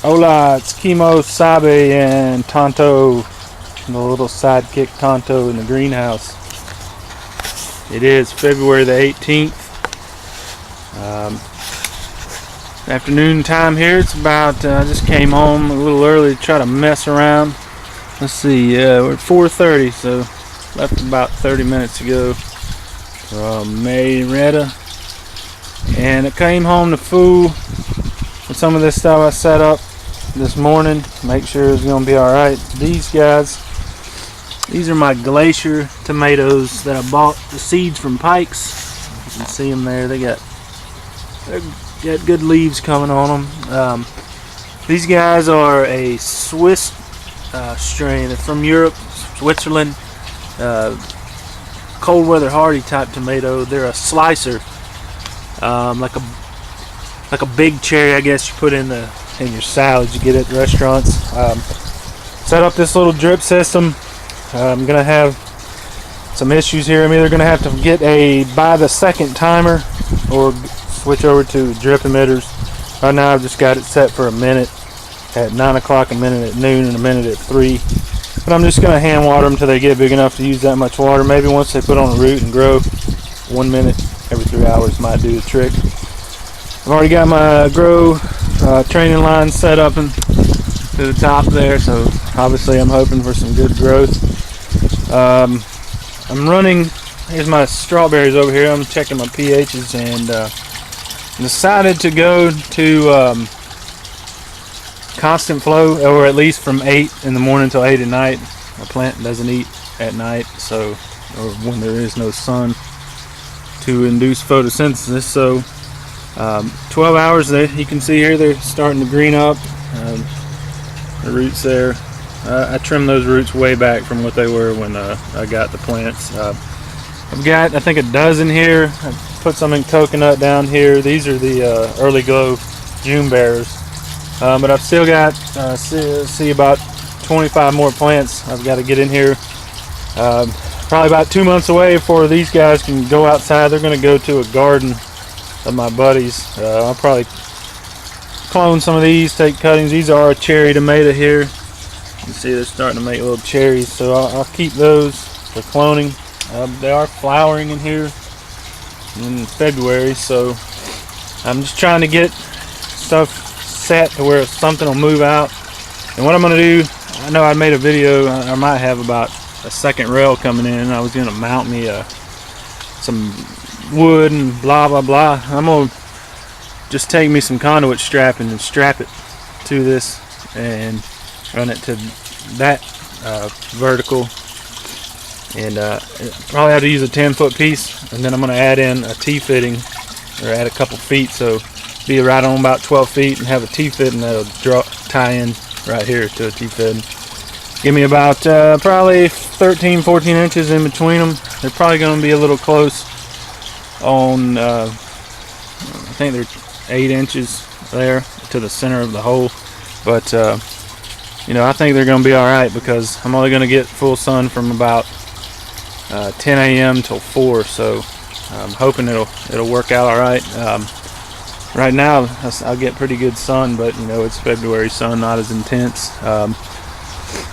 Hola, it's Kimo, Sabe, and Tonto, the little sidekick Tonto in the greenhouse. It is February the 18th. Afternoon time here. It's about, I just came home a little early to try to mess around. Let's see, we're at 4:30, so left about 30 minutes ago from Marietta. And I came home to fool with some of this stuff I set up this morning. Make sure it's going to be alright. These guys, these are my Glacier Tomatoes that I bought the seeds from Pikes. You can see them there. They got good leaves coming on them. These guys are a Swiss strain. They're from Europe, Switzerland. Cold weather hardy type tomato. They're a slicer, like a big cherry, I guess you put in your salads you get at restaurants. Set up this little drip system. I'm gonna have some issues here. I'm either gonna have to get a by the second timer or switch over to drip emitters. Right now I've just got it set for a minute at 9 o'clock, a minute at noon, and a minute at 3. But I'm just gonna hand water them until they get big enough to use that much water. Maybe once they put on a root and grow, 1 minute every 3 hours might do the trick. I've already got my grow training line set up and to the top there, so obviously I'm hoping for some good growth. I'm running, here's my strawberries over here. I'm checking my pHs and decided to go to constant flow, or at least from 8 in the morning till 8 at night. A plant doesn't eat at night, so, or when there is no sun to induce photosynthesis. So 12 hours there, you can see here they're starting to green up. The roots there, I trimmed those roots way back from what they were when I got the plants. I've got, I think, a dozen here. I put some in coconut down here. These are the early glow June bearers, but I've still got see about 25 more plants I've got to get in here. Probably about 2 months away before these guys can go outside. They're going to go to a garden of my buddies. I'll probably clone some of these, take cuttings. These are a cherry tomato here. You can see they're starting to make little cherries, so I'll keep those for cloning. They are flowering in here in February, so I'm just trying to get stuff set to where something will move out. And what I'm going to do, I know I made a video, I might have, about a second rail coming in. I was going to mount me some wood and blah blah blah. I'm going to just take me some conduit strapping and strap it to this and run it to that vertical, and probably have to use a 10-foot piece, and then I'm going to add in a T-fitting, or add a couple feet, so be right on about 12 feet, and have a T-fitting that'll tie in right here to a T-fitting. Give me about probably 13-14 inches in between them. They're probably going to be a little close on I think they're 8 inches there to the center of the hole, but you know, I think they're going to be alright, because I'm only going to get full sun from about 10 a.m. till 4, so I'm hoping it'll work out alright. Right now I'll get pretty good sun, but you know, it's February sun, not as intense.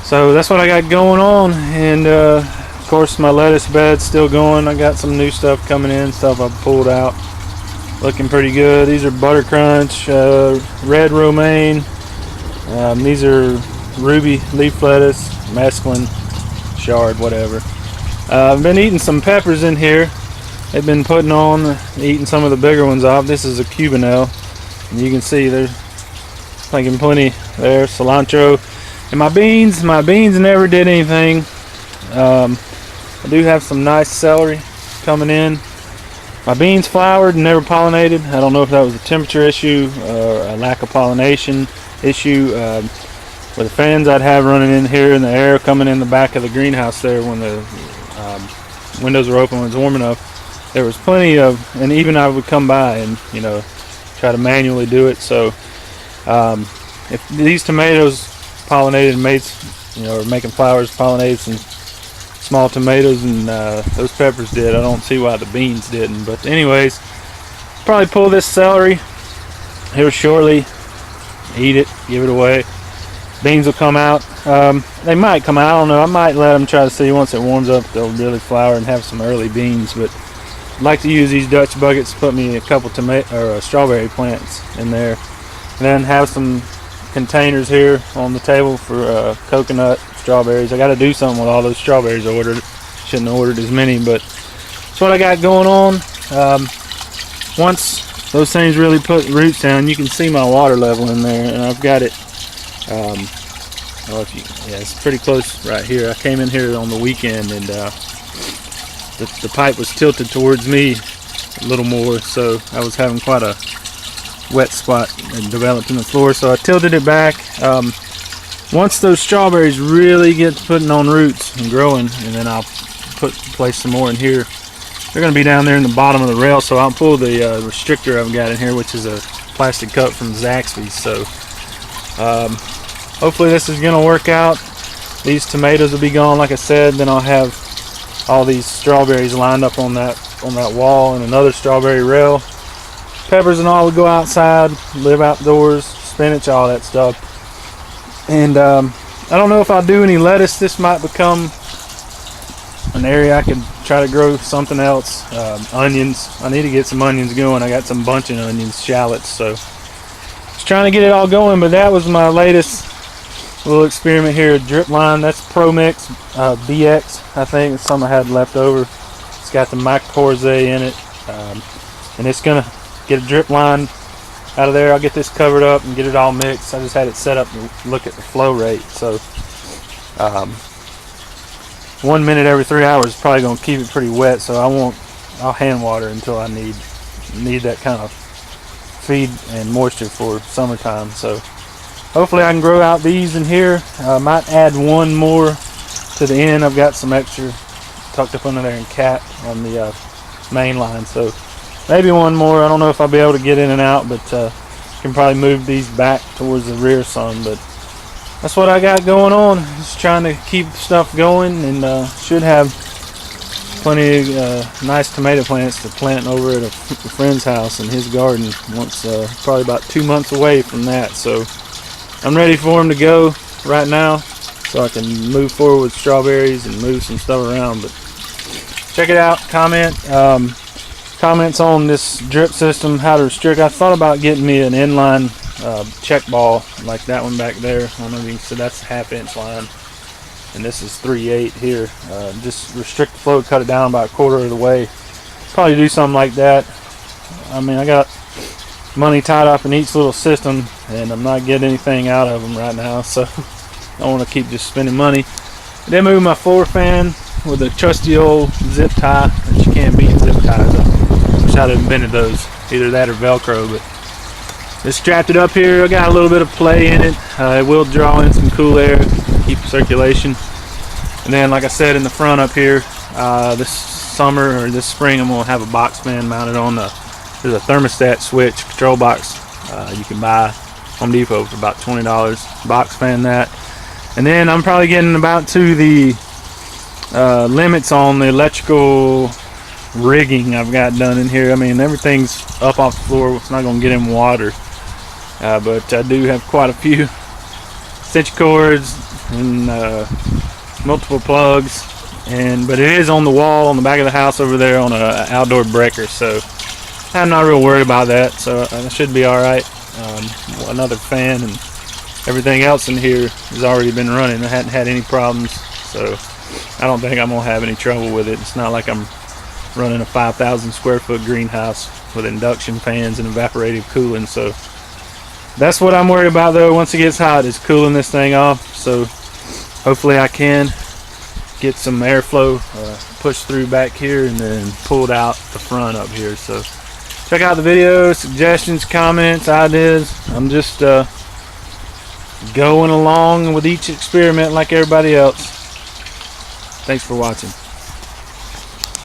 So that's what I got going on, and of course my lettuce bed's still going. I got some new stuff coming in, stuff I've pulled out, looking pretty good. These are Butter Crunch, red romaine. These are ruby leaf lettuce, mesclun, chard, whatever. I've been eating some peppers in here. They've been putting on, eating some of the bigger ones off. This is a cubanelle, and you can see there's thinking plenty there. Cilantro. And my beans never did anything. I do have some nice celery coming in. My beans flowered and never pollinated. I don't know if that was a temperature issue or a lack of pollination issue. With the fans I'd have running in here, and the air coming in the back of the greenhouse there when the windows were open when it's warm enough, there was plenty of, and even I would come by and, you know, try to manually do it. So if these tomatoes pollinated and made, you know, or making flowers, pollinated some small tomatoes, and those peppers did, I don't see why the beans didn't. But anyways, probably pull this celery here shortly, eat it, give it away. Beans will come out. They might come out, I don't know. I might let them try to see once it warms up they'll really flower and have some early beans. But I'd like to use these Dutch buckets to put me a couple strawberry plants in there, and then have some containers here on the table for coconut, strawberries. I got to do something with all those strawberries I ordered. Shouldn't have ordered as many, but that's what I got going on. Once those things really put roots down, you can see my water level in there, and I've got it. Yeah, it's pretty close right here. I came in here on the weekend, and the pipe was tilted towards me a little more, so I was having quite a wet spot and developed in the floor, so I tilted it back. Once those strawberries really get putting on roots and growing, and then I'll place some more in here. They're going to be down there in the bottom of the rail, so I'll pull the restrictor I've got in here, which is a plastic cup from Zaxby's. So hopefully this is going to work out. These tomatoes will be gone, like I said. Then I'll have all these strawberries lined up on that wall, and another strawberry rail. Peppers and all will go outside, live outdoors, spinach, all that stuff. And I don't know if I'll do any lettuce. This might become an area I could try to grow something else. Onions. I need to get some onions going. I got some bunching onions, shallots. So just trying to get it all going. But that was my latest little experiment here. Drip line. That's Pro Mix BX. I think it's something I had left over. It's got the mycorrhizae in it, and it's gonna get a drip line out of there. I'll get this covered up and get it all mixed. I just had it set up to look at the flow rate. So 1 minute every 3 hours is probably going to keep it pretty wet, so I'll hand water until I need that kind of feed and moisture for summertime. So hopefully I can grow out these in here. I might add one more to the end. I've got some extra tucked up under there and capped on the main line, so maybe one more. I don't know if I'll be able to get in and out, but can probably move these back towards the rear some. But that's what I got going on. Just trying to keep stuff going, and should have plenty of nice tomato plants to plant over at a friend's house in his garden. Once probably about 2 months away from that, so I'm ready for them to go right now, so I can move forward with strawberries and move some stuff around. But check it out. Comments on this drip system, how to restrict. I thought about getting me an inline check ball like that one back there. I don't know if you can see, that's a 1/2 inch line, and this is 3/8 here. Just restrict the flow, cut it down about 1/4 of the way. Probably do something like that. I mean, I got money tied up in each little system, and I'm not getting anything out of them right now, so I don't want to keep just spending money. I did move my floor fan with a trusty old zip tie that you can't beat zip ties. I wish I'd have invented those, either that or Velcro, but just strapped it up here. I got a little bit of play in it. It will draw in some cool air, keep circulation. And then, like I said, in the front up here, this summer or this spring, I'm gonna have a box fan mounted on there's a thermostat switch control box you can buy Home Depot for about $20. Box fan that, and then I'm probably getting about to the limits on the electrical rigging I've got done in here. I mean, everything's up off the floor. It's not going to get in water, but I do have quite a few extension cords and multiple plugs, but it is on the wall on the back of the house over there on an outdoor breaker, so I'm not real worried about that. So I should be all right. Another fan and everything else in here has already been running. I hadn't had any problems, so I don't think I'm gonna have any trouble with it. It's not like I'm running a 5,000 square foot greenhouse with induction fans and evaporative cooling. So that's what I'm worried about, though. Once it gets hot, is cooling this thing off. So hopefully I can get some airflow pushed through back here and then pulled out the front up here. So check out the video, suggestions, comments, ideas. I'm just going along with each experiment like everybody else. Thanks for watching.